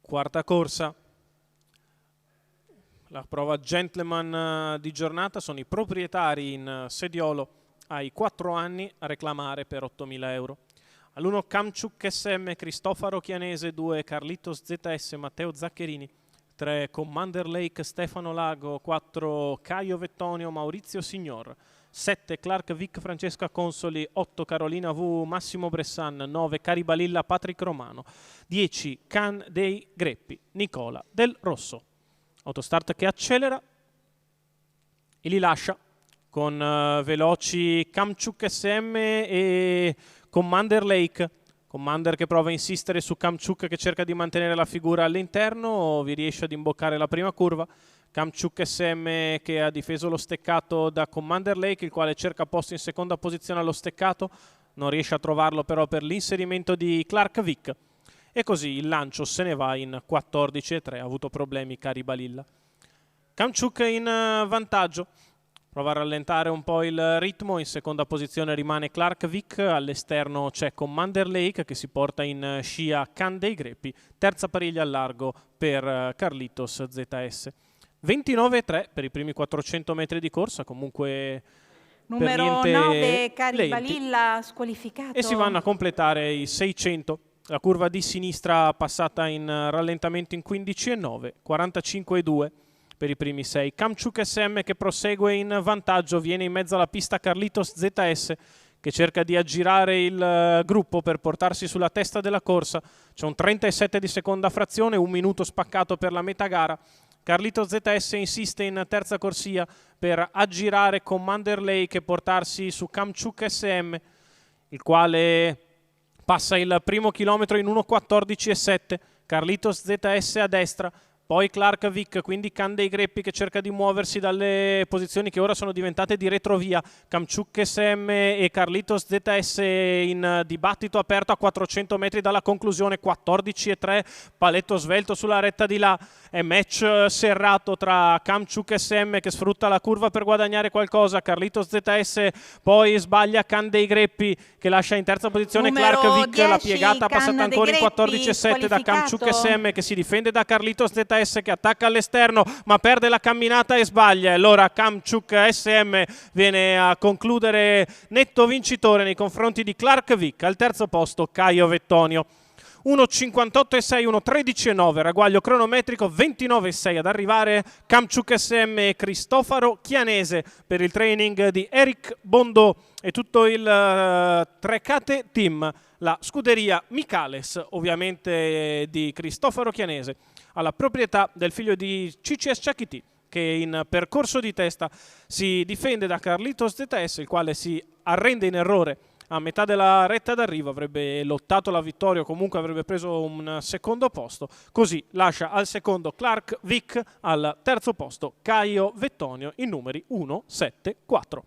Quarta corsa. La prova gentleman di giornata sono i proprietari in sediolo ai 4 anni a reclamare per 8.000 euro. All'1 Kamchuk SM, Cristofaro Chianese, 2 Carlitos ZS, Matteo Zaccherini, 3 Commander Lake, Stefano Lago, 4 Caio Vettonio, Maurizio Signor, 7 Clark Vic, Francesca Consoli, 8 Carolina V, Massimo Bressan, 9 Caribalilla, Patrick Romano, 10 Can dei Greppi, Nicola Del Rosso. Autostart che accelera e li lascia con veloci Kamchuk SM e Commander Lake. Commander che prova a insistere su Kamchuk che cerca di mantenere la figura all'interno, vi riesce ad imboccare la prima curva. Kamchuk SM che ha difeso lo steccato da Commander Lake, il quale cerca posto in seconda posizione allo steccato, non riesce a trovarlo però per l'inserimento di Clark Vic. E così il lancio se ne va in 14-3, ha avuto problemi Caribalilla. Kamchuk in vantaggio, prova a rallentare un po' il ritmo, in seconda posizione rimane Clark Vic, all'esterno c'è Commander Lake che si porta in scia Can dei Greppi, terza pariglia al largo per Carlitos ZS. 29-3 per i primi 400 metri di corsa, comunque numero 9 Caribalilla squalificato. E si vanno a completare i 600. La curva di sinistra passata in rallentamento in 15,9, 45,2 per i primi 6. Kamchuk SM che prosegue in vantaggio, viene in mezzo alla pista Carlitos ZS che cerca di aggirare il gruppo per portarsi sulla testa della corsa. C'è un 37 di seconda frazione, 1 minuto spaccato per la metà gara. Carlitos ZS insiste in terza corsia per aggirare Commander Lake e portarsi su Kamchuk SM, il quale passa il primo chilometro in 1:14,7, Carlitos ZS a destra, poi Clark Vic, quindi Can dei Greppi che cerca di muoversi dalle posizioni che ora sono diventate di retrovia. Kamchuk SM e Carlitos ZS in dibattito aperto a 400 metri dalla conclusione, 14,3, paletto svelto sulla retta di là. È match serrato tra Kamchuk SM che sfrutta la curva per guadagnare qualcosa, Carlitos ZS poi sbaglia Can dei Greppi che lascia in terza posizione numero Clark Vic, 10, la piegata passata ancora in Greppi, 14,7 da Kamchuk SM che si difende da Carlitos ZS che attacca all'esterno ma perde la camminata e sbaglia. Allora Kamchuk SM viene a concludere netto vincitore nei confronti di Clark Vic. Al terzo posto Caio Vettonio, 1:58,6, 1:13,9, ragguaglio cronometrico 29,6 ad arrivare Kamchuk SM e Cristofaro Chianese per il training di Eric Bondò e tutto il Trecate Team, la scuderia Michales ovviamente di Cristofaro Chianese, alla proprietà del figlio di CCS Ciachiti che in percorso di testa si difende da Carlitos ZS, il quale si arrende in errore a metà della retta d'arrivo, avrebbe lottato la vittoria o comunque avrebbe preso un secondo posto, così lascia al secondo Clark Vic, al terzo posto Caio Vettonio in numeri 1, 7, 4.